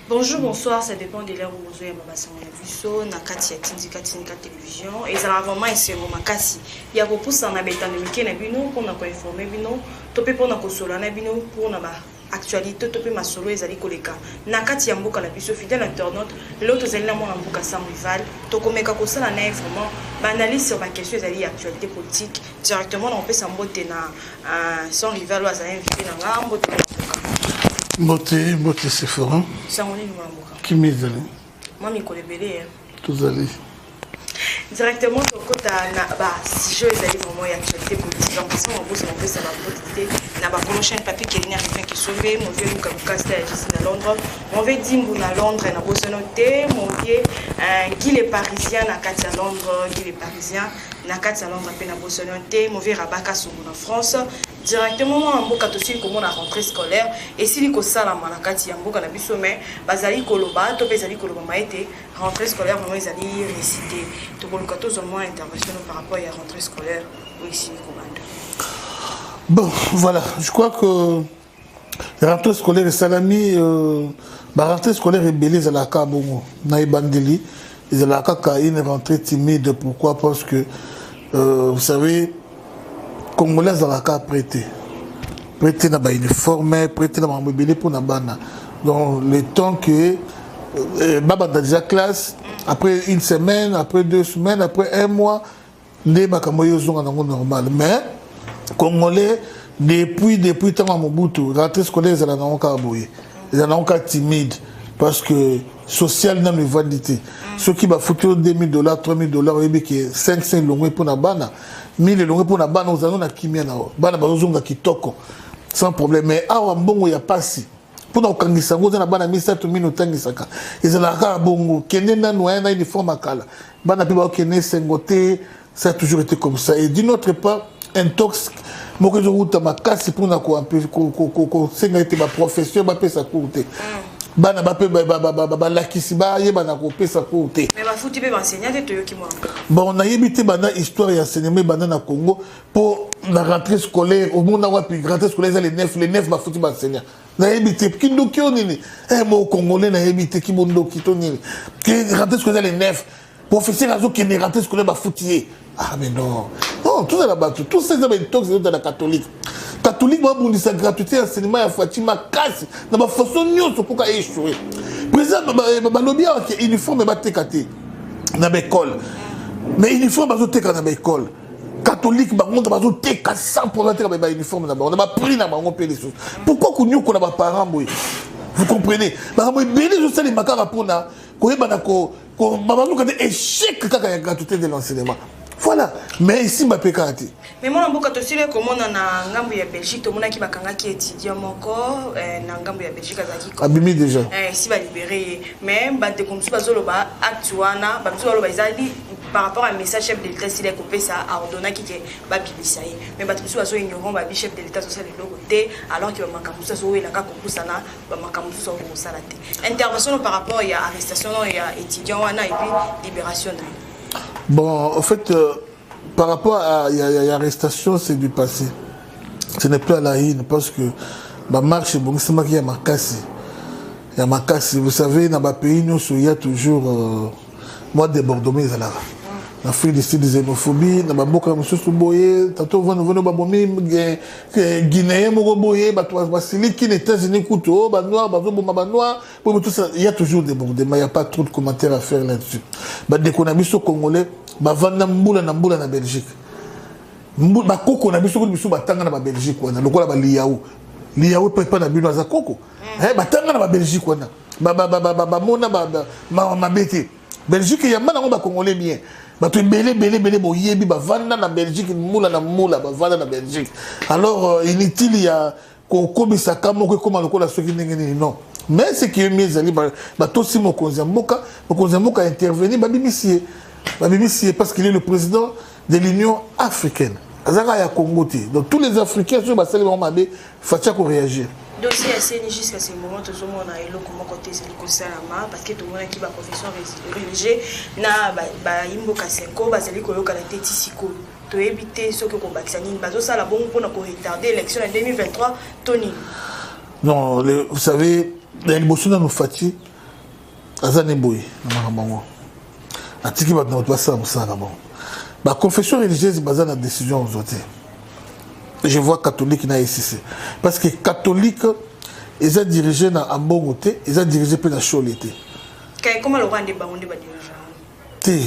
Bonjour, bonsoir, ça dépend de l'heure où vous avez ma Nakati Tindika télévision et ça vraiment c'est mon makasi. Il y a beaucoup ça na beta de Mickey na bino pour na informer bino, topé pour na kosola na bino pour na ba actualité topé ma solo ezali koleka. Nakati yamboka la biso fidèle internaute, l'autre zali na mona mboka sans rival, to komeka kosala na vraiment analyse sur ma question ezali actualité politique directement on peut s'emboter na sans rival ou azali invité na ngambo. Mbote c'est fort. Qui mise allé? Moi, je connais bien. Tous allés. Directement, si je les allais vraiment y actualité politique, en passant en bourse, on fait ça va voter. Na ba prochain papier qui est rien qui sauvé, mon vieux Lucas Castel à Londres, mon vieux Dimbu à Londres, na bosse noté, mon vieux Guy les Parisiens na Katia Londres, Guy les Parisiens na Katia Londres pe na bosse noté, mon vieux Rabaka sur en France. Directement en mboka tosili comment la rentrée scolaire et si liko sala malakati ya mboka na biso mais bazali koloba to bezali koloba maete rentrée scolaire vraiment ezali récité to boluka to seulement intervention par rapport à la rentrée scolaire ou ici Kobanda. Bon voilà, je crois que la rentrée scolaire est salami la rentrée scolaire est belée à la Kabongo na ibandeli ils la kaka une rentrée timide pourquoi parce que vous savez Congolais dans la cas prêté na ba uniforme prêté na ba mobile pour na bana donc le temps que baba dans déjà classe après une semaine après 2 semaines après 1 mois les bakamoyo zonga nango normal mais Congolais depuis tant Mobutu rentrée scolaire ils en ont ka boye ils en ont ka timide parce que social n'a le validité ceux qui va foutre $2,000 $3,000 et que 500 longues pour na bana 1000 longues pour na bana aux anons na kimia na bana bazonga kitoko sans problème mais awa mbongo ya pasi pour na kangisa ngo na bana 1700 otangisaka ezala ka bongo kende na noya na uniforme akala bana pe ba kene sengote ça a toujours été comme ça et d'une autre part intox moko zo uta makasi pour na ko senga été ma profession ba pesa courte bana ba pe ba lakisi ba ye bana ko pesa courte mais ba fouti be enseignant te yoki moi bon on a yebité bana histoire et enseignement bana na Congo pour la rentrée scolaire au monde na puis rentrée scolaire les 9 ba fouti ba enseignant na yebité kindoki onini mo congolais na yebité ki bondo kitoni que rentrée scolaire les 9 professeur azo qui ne rentrée scolaire ba fouti ah mais non tout ça là-bas tout ça c'est tox de la catholique moi pour sa gratuité enseignement ya Fatima kasi na ba façon nyonso pour ka échouer président ba lobby que uniforme ba tekate na l'école mais uniforme ba teka na l'école catholique ba monte ba teka 100% teka ba uniforme na ba on a pris na ba on paye les choses pourquoi que nous ko na ba parents boy vous comprenez ba mo belé je sais les makara pour na ko yeba na ko ba ba ko échec kaka ya gratuité de l'enseignement. Voilà, mais ici ma pécate. Mais moi mboka to sile comment na ngambo ya Belgique to mona ki bakanga ki étudiant moko na ngambo ya Belgique azaki ko. Abimi déjà. Si ba libéré mais ba te comme si bazolo ba actuana ba bazolo ba izali par rapport à message chef de l'État s'il est coupé ça a ordonné qui ba bibisa mais ba tout bazo ignorant ba chef de l'État social le côté alors que ba makamusa so ela ka kopusana ba makamusa so ko salate. Intervention par rapport à arrestation ya étudiant wana et puis libération. Bon, en fait, par rapport à l'arrestation, c'est du passé. Ce n'est plus à la haine parce que ma marche, bon, c'est moi qui ai ma casse. Il y a ma casse. Vous savez, dans ma pays, il y a toujours moi débordement. La fille de style de xénophobie, dans ma boca, monsieur Souboye, tantôt on va babomi, Guinéen, Moroboye, Basili, qui n'était pas couteau, Banoir, Banoir, tout ça. Il y a toujours des débordements, il n'y a pas trop de commentaires à faire là-dessus. Dès qu'on a mis au Congolais, Vanamboula na Belgique. Koko na biso biso batanga na Belgique wana lokola ba liaou peut pas na bino za koko batanga na Belgique wana mona ma bete Belgique ya mana ngo ba congolais bien bato belé boyebi ba vanda na Belgique moula ba vanda na Belgique alors inutile ya ko komisa kamo ko koma lokola soki ndenge non mais ce qui est mieux zali ba to si mokonzi mboka intervenir ba bimisi parce qu'il est le président de l'Union africaine. Donc tous les Africains sur Bassel Mabé faut réagir. Dossier assez jusqu'à ce moment tout le monde a élo comment côté c'est le parce que tout le monde qui va profession religieuse na ba imbo kasenko bazali ko yoka la tête siko to éviter ce que ko bakisani bazo sala bon pour na ko retarder l'élection en 2023 Tony. Non, vous savez ya liboso nano Fati aza ne boye na makambo yango atiki bato na bato basala mosala na bango baconfession religieuse baza na décision ozo te. Je vois catholique na ECC parce que catholique ils ont dirigé na ambongo te ils ont dirigé pe na chole te kay comment le rwanda ba onde ba dirigeant te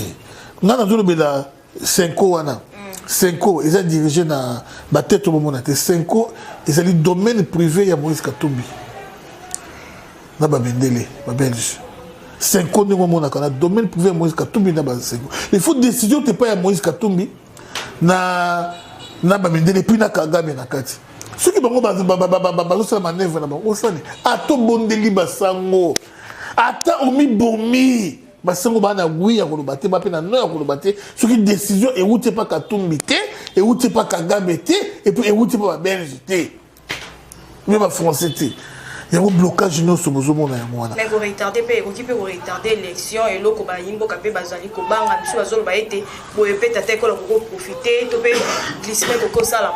ngana zolo bela 5 wana 5 ils ont dirigé na bateto bomona te 5 ils ont le domaine privé ya Moïse Katumbi na ba bendele ba belge 5 ans ngo mona kana domaine privé ya Moïse Katumbi na ba 5 il faut décision te pas ya Moïse Katumbi na ba bendele puis na Kagame na kati ceux qui bango bazosala manœuvre na bango osani ato bondeli basango ata omi bomi basango bana oui ya koloba te bape na no ya koloba te soki décision ewute pa Katumbi te ewute pa Kagame te et puis ewute pa Belge te mais ba français te il y a un blocage nyonso bozomona ya mwana mais ko retarder pe ko kipe ko retarder élection et loko ba yimbo ka pe bazali ko banga biso bazolo ba ete boye pe tata ko ko profiter to pe glisser ko sala.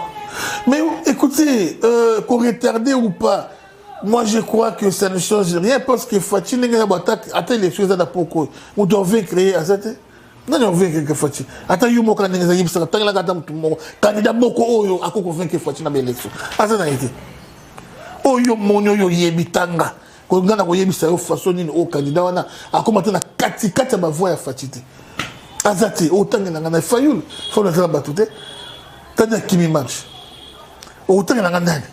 Mais écoutez, qu'on retarde ou pas, moi je crois que ça ne change rien parce que Fati n'est pas attends les choses à la poko. On doit créer à ça. Non, on veut que Fati. Attends, you moka n'enga yib ça. Tant la gata mutumo. Candidat moko oyo ako convaincre Fati na élection. Asa na été. Oyo monyo yo yebitanga. Ko ngana ko yebisa yo façon ni o candidat wana akomata na kati ba voix ya Fati te. Azati autant ngana fayul. Faut le faire batute. Tanya kimi match. Autant la ngandani.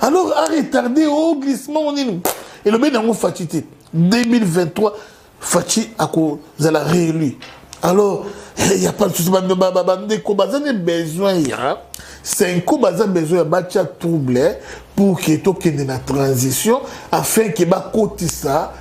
Alors à retarder au glissement et le bien dans Fati 2023 Fati a cause la réélu. Alors il y a pas de souci bande ko bazane besoin ya 5 ans bazane besoin ya bacha trouble pour que to kende na transition afin que ba kotisa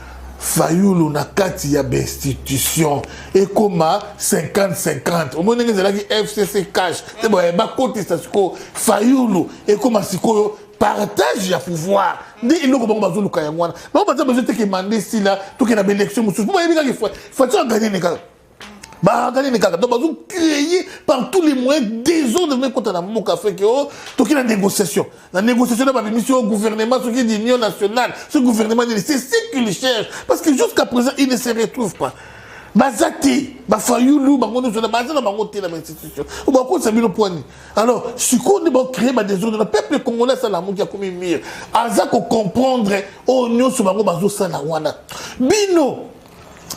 Fayulu na kati ya institution et comme 50-50 au moment où FCC cash c'est bon ba côté ça siko Fayulu et comme siko partage ya pouvoir ndi iloko bango bazulu kaya mwana ba ba besoin te que mandé si là tout que na élection mususu ba yebika que faut gagner ne kaka ba gagner ne kaka donc bazulu créer par tous les moyens désordre même quand on a mon café que oh tout que la négociation de la mission au gouvernement ce qui est l'union nationale ce gouvernement c'est ce qu'ils cherchent parce que jusqu'à présent ils ne se retrouvent pas bazati ba Fayulu bango nous na bazana bango te la institution ou ba ko sabino poani alors ce qu'on va créer ba désordre le peuple congolais ça la mo qui a comme mire aza ko comprendre o nyoso bango bazo sala wana bino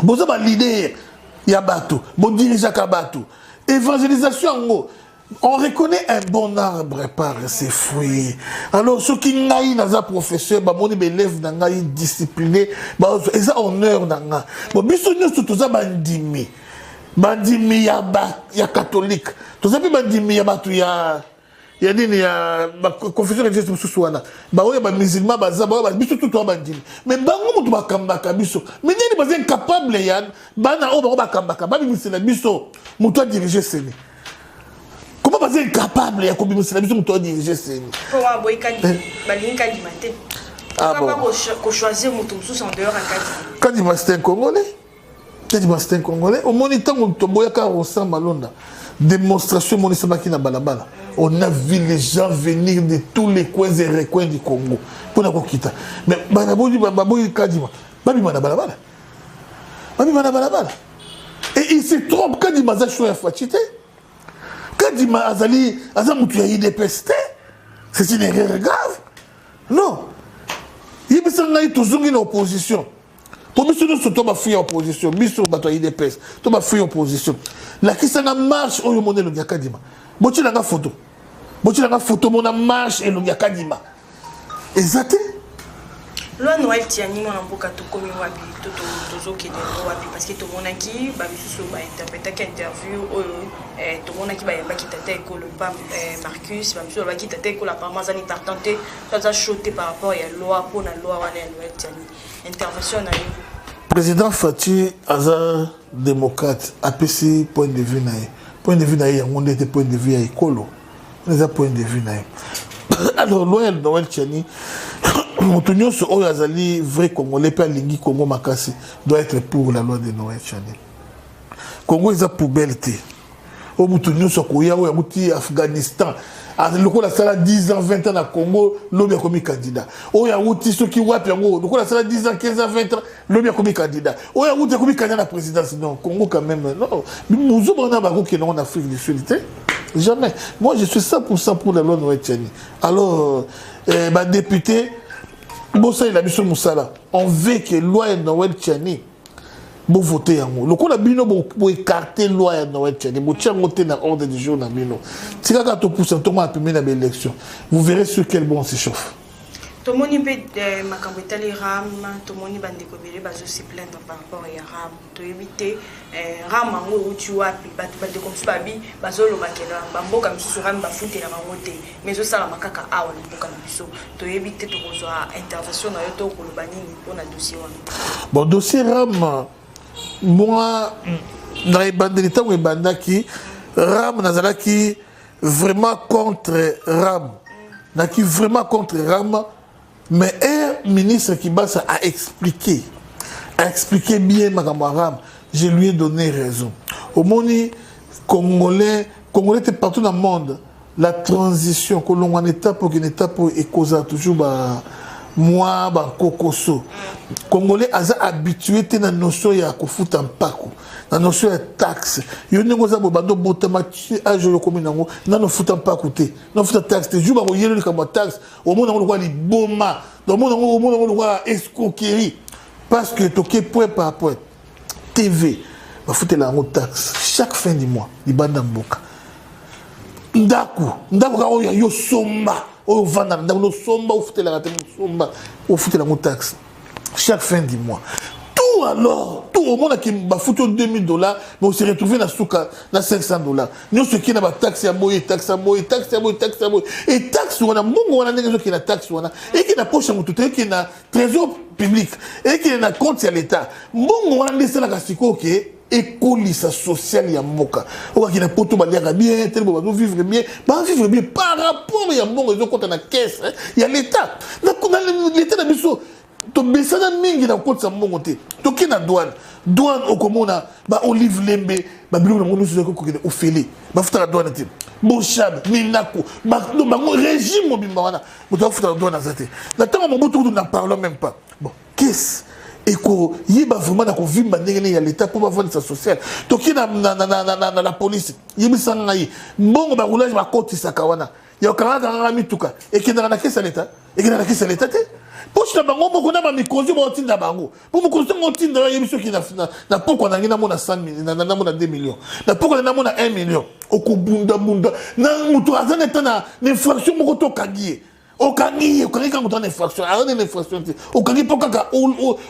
bozo ba leader ya bato bon dirigeant ka bato évangélisation ngo on reconnaît un bon arbre par ses fruits. Alors, ceux qui n'aillent dans un professeur, mon élève n'a discipliné, ils ont honneur dans un. Bon, bisogno tout ça bandimi. Bandimi ya catholique. Tout ça bandimi ya batu ya nini ya confession religieuse mususu wana. Ba oya ba musulman baza ba biso tout bandimi. Mais bango mutu bakambaka biso. Mais nini baza incapable yan bana o ba bakambaka ba bimisela biso mutu a diriger seni. Comment vous êtes incapable de diriger ce Comment choisir en dehors Kadima c'est un Congolais. Kadima c'est un Congolais. Au moniteur, on sent malonda. Démonstration, balabala. On a vu les gens venir de tous les coins et recoins du Congo. Pour la quitter. Mais Baboui Kadima. Babi balabala. Et il se trompe quand il m'a choisi à Fatite. Kadima Azali, Azamutu a IDPS, c'est une erreur grave. Non. Il y a toujours une opposition. Pour nous, nous sommes en opposition. Nous sommes en IDPS. Nous sommes en opposition. La question marche, on y a le Kadima. Si tu as une photo. Si tu as une photo, on marche et le Kadima. Exactement. Loi Noël Tiani mon amboka to komi wapi to ki de wapi parce que to monaki ba bisu ba interpréter interview to monaki ba yamba ki tata ko le pam Marcus ba bisu ba ki tata ko la parmazani tartante ça choté par rapport à loi pour la loi wana Noël Tiani intervention na président Fati aza démocrate APC point de vue na ye on était point de vue ya écolo les point de vue na alors loi Noël Tiani Montonio ce Oyazali vrai Congolais pas lingi Congo makasi doit être pour la loi de Noël Tiani. Congo est à poubelle. Au Montonio ce Koya ou Afghanistan Le coup, la salle 10 ans, 20 ans na Congo, l'homme a commis candidat. Oh, il y a outil ceux qui wap yango. Le coup, la salle 10 ans, 15 ans, 20 ans, l'homme a commis candidat. Oh, il y a outil commis candidat à la présidence. Non, Congo quand même. Non. Nous avons un bago qui est en Afrique du Sud. Jamais. Moi, je suis 100% pour la loi Noël Tchani. Alors, député, bon, ça, il a mis sur Moussala. On veut que la loi Noël Tchani. Bon voter yango. Le coup la bino pour écarter loi ya Noël Tchani. Bon tiens monter dans ordre du jour na bino. Si quand on pousse tout à la élection, vous verrez sur quel bon on s'échauffe. Tout le monde peut makambo etali ram, tout le monde bande ko bele bazo se plaindre par rapport à ram. To éviter ram ngo uti wapi batu bande comme ça babi bazo lo bakela bamboka misusu ram ba futela bango te. Mais zo sala makaka awa na mboka na biso. To éviter to kozwa intervention na yo to ko lo banini pour na dossier wana. Bon dossier ram moi, dans les bandes d'État, qui Ram Nazalaki vraiment contre Ram. Qui vraiment contre Ram. Mais un ministre qui a expliqué bien Ram. Je lui ai donné raison. Au monde Congolais était partout dans le monde. La transition, que l'on en étape pour qu'une étape pour causer toujours moi kokoso Congolais aza habitué te na notion ya kofuta mpako na notion ya taxe yo ndenge za bobando botama ajo yo komi nango na no futa mpako te no futa taxe te juba ko yelo kama taxe au monde ngo kwa liboma au monde ngo kwa escroquerie parce que toke point par point TV ba futa la taxe chaque fin du mois libanda mboka ndako ka oyo yo somba au vendre dans le somba au foutre la taxe chaque fin du mois tout alors tout au monde qui va foutre $2000 mais on s'est retrouvé dans souka dans $500 nous ce qui n'a pas taxe à moyen taxe et taxe on a bon on a des gens qui na taxe on a et qui n'a poche tout qui na trésor public et qui na compte à l'état bon on a laissé la casiko OK écolisa social ya mboka oka kina poto baliaka bien tel bo vivre bien par rapport ya mbongo ezo kota na caisse ya l'état na l'état na biso to besana mingi na kota mbongo te to kina douane okomona ba olive lembe ba biloko na ngono soko kokene ofele ba futa douane te bon chab minako ba régime mobimba wana moto futa douane azate na tango mobutu na parlons même pas bon qu'est-ce et qu'on y va vraiment qu'on vit manière l'état pour avoir sa sociale donc il na la police y mi sangai bon ba roulage ba côté sakawana ya kanga mituka et qui na caisse l'état et qui na caisse l'état pour ça bango mo kona ba mikozi ba tinda bango pour mo kozo mo tinda ya biso qui na poko na ngina mo na 100 000 na mo na 2 millions na poko na mo na 1 million okubunda na mutu azana tana infraction mo ko to kagie okangi quand on est infraction alors une infraction okangi pour kaka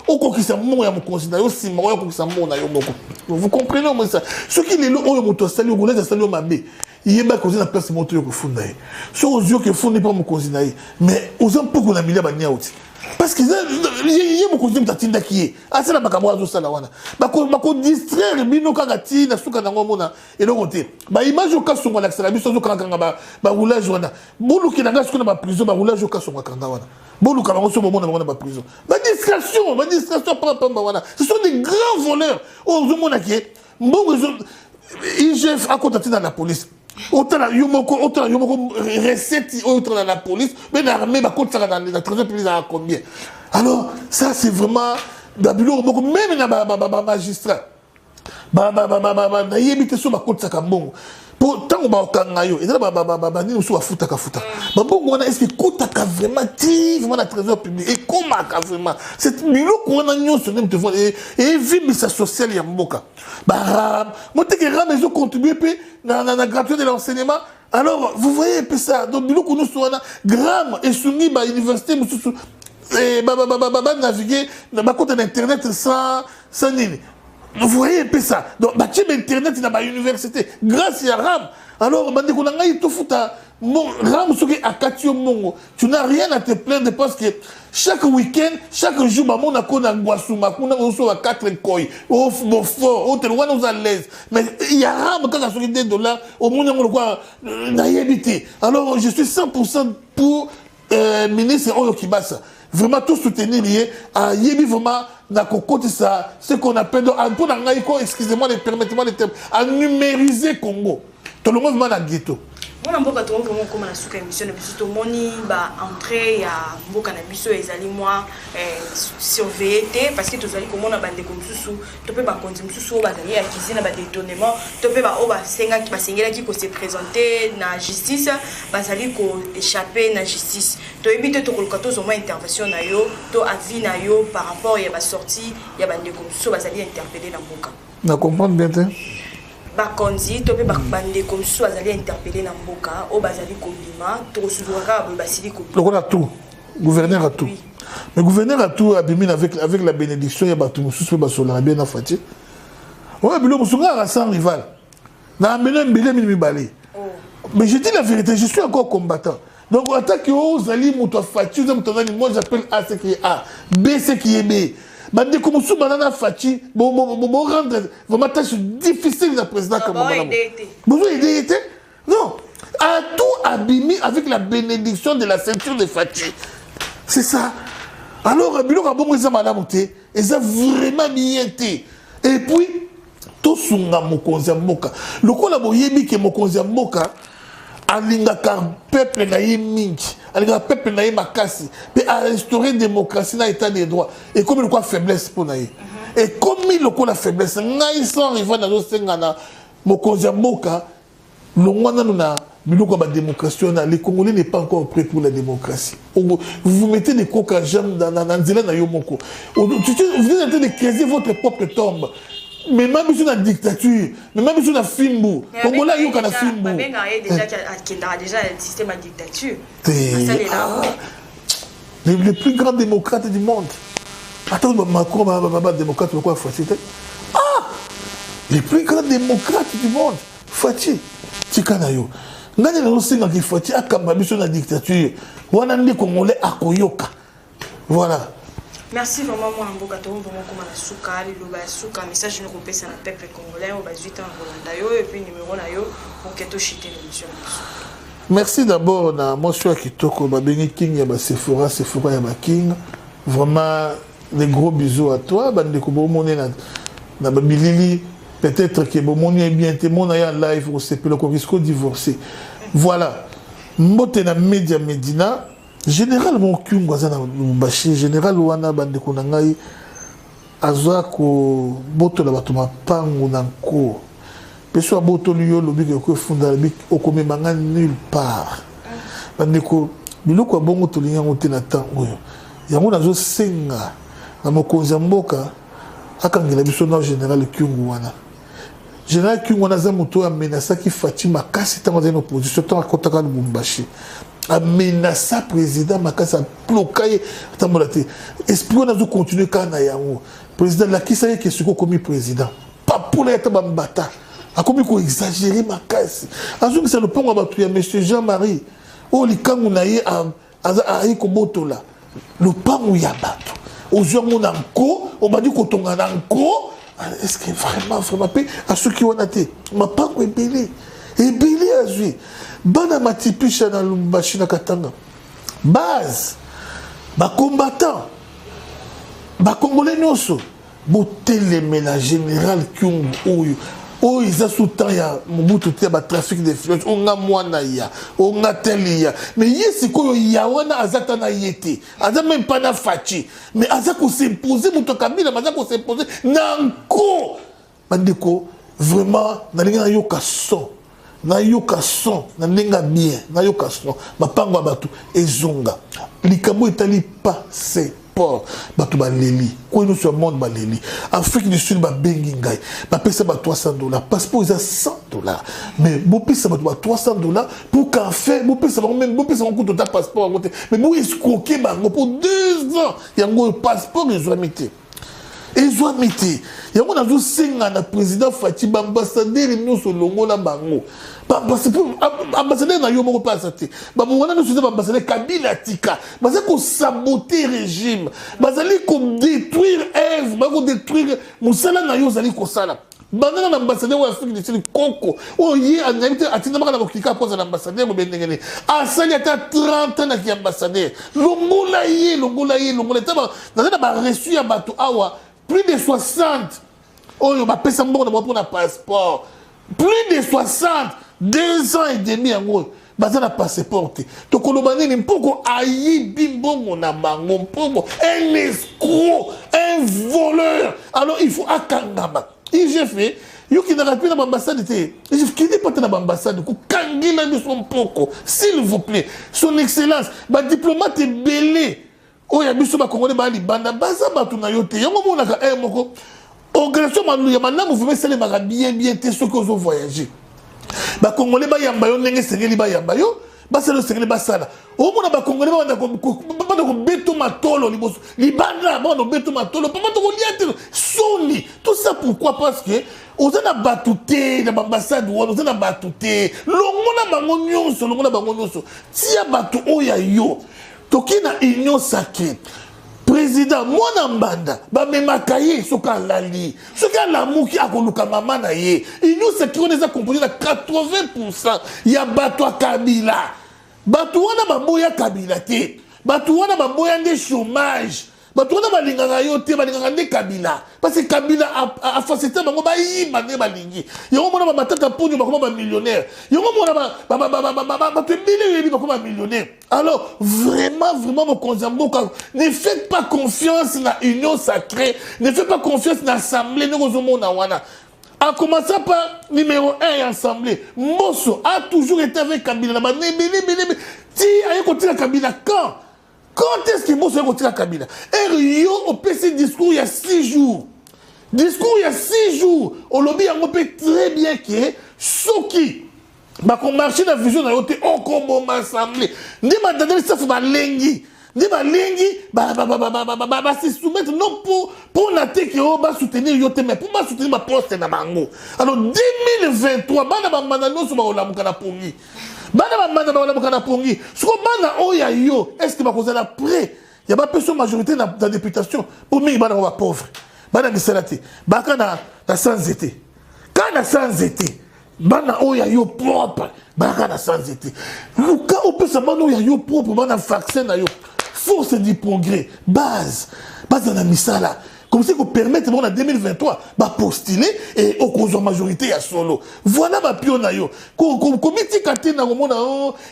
okokisa mo ya mkonsidérer aussi mo ya kokisa mo na yo moko vous comprenez moi ça ce qui est le oyo moto sali o goleza sali o mabe yeba ko na place moto yo ko funda ye so ozio ke fundi pas mo considérer mais ozam pour na milia ba nyauti parce que yé mo konsidérer tatinda kié asala makambo azo sala wana bako distraire bino kaka ti na suka na ngomona eloko te ba image o kasonga na sala biso zo kanga ba roulage wana bolu ki na ngasko na ba prison ba roulage o kasonga kanga wana bolu ka bango so bomona ba prison ba distraction pas wana ce sont des grands voleurs ozo mona ki mbongo IGF a contacté dans la police autant yomoko recette autant dans la police mais l'armée va compter dans la trésor public à combien alors ça c'est vraiment babilo même na magistrat na yebite so ba compter ka mbongo pour tant ba kanga yo et ba ni so afuta ka futa ba bongo wana est-ce que kotaka vraiment vraiment la trésor public et comment ka vraiment cette milo ko na nyonso même te voir et vivre sa social ya mboka ba moté que ram ils ont contribué na gratuité de l'enseignement alors vous voyez un peu ça donc bilo ko nous so na gram et soumis ba université mususu et ba naviguer na compte d'internet sans nini. Vous voyez un peu ça. Donc, bah, tu as Internet dans ma université. Grâce à RAM. Alors, bah, RAM, tu n'as rien à te plaindre parce que chaque week-end, chaque jour, bah, on a qu'on a Guasuma, qu'on a aussi à 4 coins, au fort, au téléphone, on est à l'aise. Mais il y a RAM, quand on a $, au monde, on a habité. Alors, je suis 100% pour ministre Oyo Kibasa. Vraiment tout soutenir lié à Yébi vraiment na côté ça ce qu'on appelle pour excusez-moi permettez-moi le terme à numériser Congo tout le monde va dans ghetto On a beaucoup de vraiment comme la souka émission de biso moni ba entrée ya mboka na biso ezali moi surveiller parce que tozali comme on a bande comme susu to pe ba konzi susu ba zali ya cuisine ba détournement to pe ba o ba senga ki ba sengela ki ko se présenter na justice ba zali ko échapper na justice to ebite to kolka to zoma intervention na yo to avis na yo par rapport ya ba sortie ya bande comme susu ba zali interpeller na mboka na comprendre bien te bakonzi to pe bande comme ça azali interpeller na mboka o bazali kobima to souverain basili kobima lokola tout gouverneur à tout mais gouverneur à tout abimine avec la bénédiction ya bato mususu ba sola bien na fati ouais bilo musunga sans rival na mbele mbele mi balé mais je dis la vérité je suis encore combattant donc attaque aux ali muto fati moi j'appelle A ce qui est A B ce qui est B. Bande comme sous banana fati bon rendre vraiment tâche difficile la président comme bonjour aider non à tout abîmé avec la bénédiction de la ceinture de Fati c'est ça alors biloko bon ça madame té et ça vraiment mienté et puis tout sunga mokonzi mboka lokola boyebi ke mokonzi mboka alingaka peuple na ye mingi alingaka peuple na ye makasi pe a restaurer démocratie na état de droit et comme le quoi faiblesse pour na ye et comme il ko la faiblesse ngai sans rival na zo senga na mokonzi mboka longwana na biloko ba démocratie na les Congolais n'est pas encore prêt pour la démocratie vous mettez des coca jam dans nzela na yo moko vous êtes en train de creuser votre propre tombe. Mais même si on a dictature, mais même si on a Fimbu, Congolais, il y a Fimbu. Mais déjà le système de dictature. Les plus grands démocrates du monde. Attends, Macron, démocrate, pourquoi Fati? Ah, les plus grands démocrates du monde. Fati, Tikanayo. Ngani na osinga ki Fati akamba biso na dictature. Wana ndi Congolais akoyoka. Voilà. Merci vraiment moi mboka to vraiment comme la souka le souka message nous repère ça na peuple congolais au bas 8 ans Rolanda yo et puis numéro na yo pour que to chiter l'émission. Merci d'abord na moi sur Kitoko ba bengi king ya ba Sephora ya ba king vraiment des gros bisous à toi bande ko bo moné na ba bilili peut-être que bo moné bien té mon ya live au CP le risque divorcer. Voilà. Mbote na Media Medina général mon kyungwa na bashi général wana bande ko nangai azwa ko boto la bato mapangu na nko peso boto liyo lobi ko funda bi okome manga nulle part bande ko biloko bongo to linga ngote na tango yango nazo senga na mokonza mboka akangela biso na général kyungu wana général kyungu wana za moto amenasa ki Fatima kasi tango za opposition tango kotaka Lubumbashi amenasa président makasa bloqué tambolate esprit on a dû continuer kana yango président la kisa yeke siko komi président pas pour être bambata a komi ko exagérer makasi azu c'est le pont abatu ya monsieur Jean-Marie o likangu na ye a ko botola le pont ya batu ozongo na nko on m'a dit ko tonga na nko est-ce que vraiment pe à ceux qui ont été ma pas ko ebélé azui bana matipisha na Lubumbashi na Katanga base ba combattant ba congolais nyonso boteleme la général Kyungu oyo iza sous-temps ya Mobutu te ba trafic de influence onga mwana ya onga telia mais yesi koyo ya wana azata na yete aza même pas na Fati mais aza ko s'imposer muto Kabila aza ko s'imposer nanko bandeko vraiment na linga na yoka son na yoka son na nenga bien na yoka son mapango batu ezonga likambo etali pas c'est port batu baleli ko nous sur monde baleli Afrique du Sud ba bengi ngai ba pesa ba $300 passeport is $100 mais bo pesa ba $300 pour qu'en fait bo pesa même bo pesa un coup de ta passeport mais bo escroquer bango pour 2 ans yango passeport ezwamité ezwamité yango nazo senga na président Fati ba ambassadeur nyonso longola bango ambassadeur na yo moko pas até ba mona no soutien ambassadeur Kabila tika baza ko saboter régime bazali ko détruire œuvre ba ko détruire musala na yo zali ko sala bana na ambassadeur wa Afrique du Sud Koko oye anabité atina baka na ko kika poza ambassadeur bendengene asali ata 30 ans na ki ambassadeur longola ye taba na ba reçu ya bato awa plus de 60 oyo ba pesa mbongo na pour na passeport plus de 60 2 ans et demi en gros. Baza na passeport. To kolobani ni mpoko ayibi mbongo na bango mpoko un escroc, un voleur. Alors il faut akangama. J'ai fait yo qui n'a pas l'ambassade qui n'est pas dans l'ambassade ko kangila de son mpoko s'il vous plaît. Son excellence, ba diplomate belé. Oya biso ba congolais ba libanda baza batu na yote. Yango mona ka moko. Organisation manu ya manamu vous mettez bien te ceux qui ont voyagé. Ba congolais ba yamba yo ndenge sengeli ba yamba yo ba selo sengeli ba sala o mona ba congolais ba ko beto matolo liboso libanda ba no beto matolo pa to liate soni tout ça pourquoi parce que on a batouté na ambassade on a batouté longona bango nyonso tia batu oya yo tokina union sacrée. Président, moi Mbanda, ba memaka ye soka lali. Soka lamuki akoluka mama na ye. Et nous c'est qu'on est composé à 80%. Ya bato Kabila. Bato wana baboya Kabila te. Bato wana baboya de chômage. Bato wana balinganga yo te balinganga de Kabila. Parce que Kabila a facilité bango ba yiba ne balingi. Yo mona ba matata ponyo ba millionnaire. Yo mona ba te ba millionnaire. Alors, vraiment, mon Konzambo, ne faites pas confiance dans l'union sacrée, ne faites pas confiance dans l'assemblée, en commençant par numéro 1 assemblée. Mosso a toujours été avec Kabila. Ti a écouté la Kabila quand? Quand est-ce que Mosso a écouté la Kabila? Et Rio au PC discours il y a 6 jours. Discours il y a 6 jours. Au lobby, on peut très bien que Soki. Bah qu'on marche dans la vision on comme assemblée ni madame ça faut balengi ni balengi bah se soumettre non pour la tête qui va soutenir yote mais pour ma soutenir ma poste na bango. Alors 2023 bana bamana no so ba olamuka na pongi bana bamana na pongi so bana oya yo est-ce que ba kozala prêt il y a pas personne majorité dans la députation pour mi bana ba pauvre bana misalati baka na sans été quand na sans été bana oya yo propre baka na sans été luka opesa bana oya yo propre bana vaccin na yo force du progrès base na misala comme si qu'on permette bon en 2023 ba postuler et au cause majorité ya solo voilà ba pion na yo comité katé na mona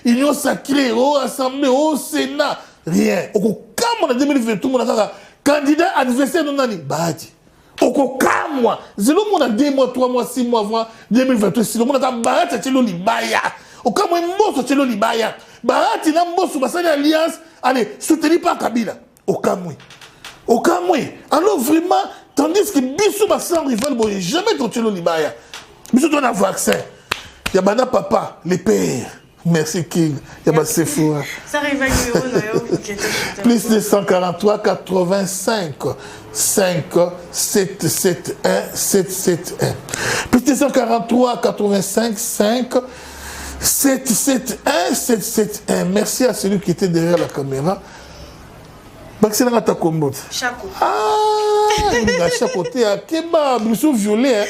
union sacrée assemblée sénat rien au comme en 2023 mona kaka candidat adversaire nani badi Okokamwa, zelo mona 2 mois, 3 mois, 6 mois avant 2023, si le monde a barati tchelo libaya. Okamwa mboso tchelo libaya. Barati na mboso basali alliance, allez, soutenir par Kabila. Okamwe. Alors vraiment, tandis que biso basan rival boye jamais tchelo libaya. Biso ton vaccin. Yabana papa, les pères. Merci King. Yaba Sefoua. Ça arrive à numéro Plus de 143 85 5 7 7 1 7 7 1. Plus de 143 85 5 7 7 1 7 7 1. Merci à celui qui était derrière la caméra. Maxime Nata Kombo. Chaco. Ah, il a chapeauté à Keba, Bruxelles violet.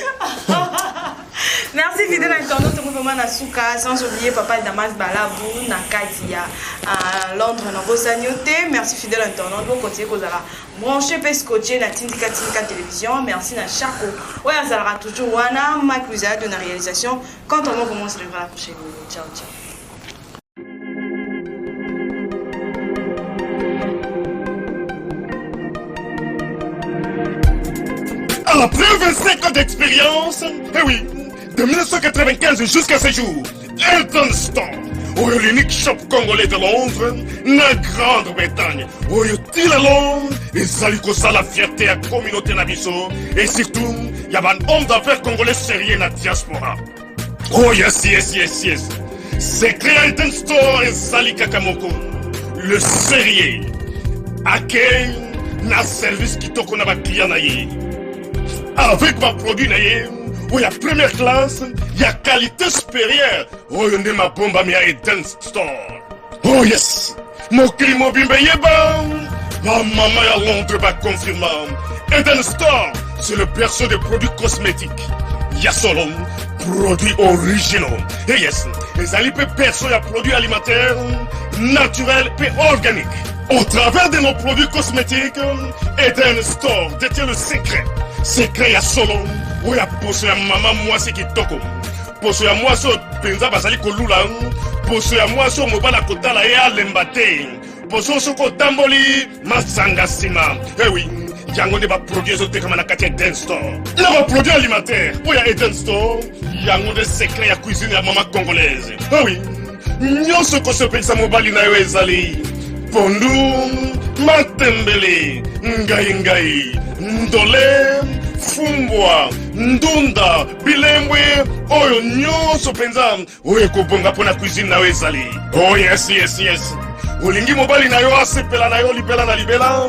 Merci fidèle internaute, vraiment Nasuka, sans oublier Papa Damas Balabou, Nakadia, à Londres, Nangosagnote. Merci fidèle internaute, vous continuez que vous allez brancher, pescocher, la Tindika Télévision. Merci na Chaco. Ouais, ça sera toujours Wana, Mike Wizard de la réalisation. Quand on commence, on va la prochaine. Ciao, ciao. Après 25 ans d'expérience, eh oui, de 1995 jusqu'à ce jour, Elton Store, l'unique shop congolais de Londres, la Grande-Bretagne, où il est long, et ça lui cause la fierté à la communauté Nabiso, et surtout, il y a un homme d'affaires congolais sérieux dans la diaspora. Oh yes. C'est créé Elton Store et Sali Kakamoko, le sérieux, à quel na service qui t'a qu'on a client naïe. Avec ma produit naïe, où il y a première classe, il y a qualité supérieure. Oh, il y a ma bombe à Eden Store. Oh yes, mon climat bimbe yeba. Ma maman à Londres va confirmer. Eden Store, c'est le berceau des produits cosmétiques. Il y a solo, produits originaux. Et yes, les alipes perso et produits alimentaires, naturels et organiques. Au travers de nos produits cosmétiques, Eden Store détient le secret. Secret à solo, où il y a posé à maman moi c'est qui toko. poso ya mwasi oyo mpenza bazali kolula poso ya mwasi oyo mobala kotala ye alemba te poso soki otamboli masanga nsima ewi yango nde baproduit ezotekama na kati ya Eden Store na baproduit alimentaire mpo ya Eden Store yango nde secret ya cuisine ya mama congolaise ewi nyonso kosepelisa mobali na yo ezali pondu matembele ngai ndole fumbwa ndunda bilembwe oyo nyonso mpenza oyo ekobonga mpo na cuisine na yo ezali oh yes olingi mobali na yo asepela na yo libela na libela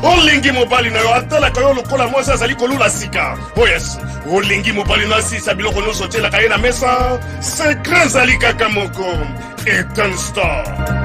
olingi mobali na yo atalaka yo lokola mwasi azali kolula sika oh yes olingi mobali na asisa biloko nyonso otielaka ye na mesa sekre ezali kaka moko Eden Store.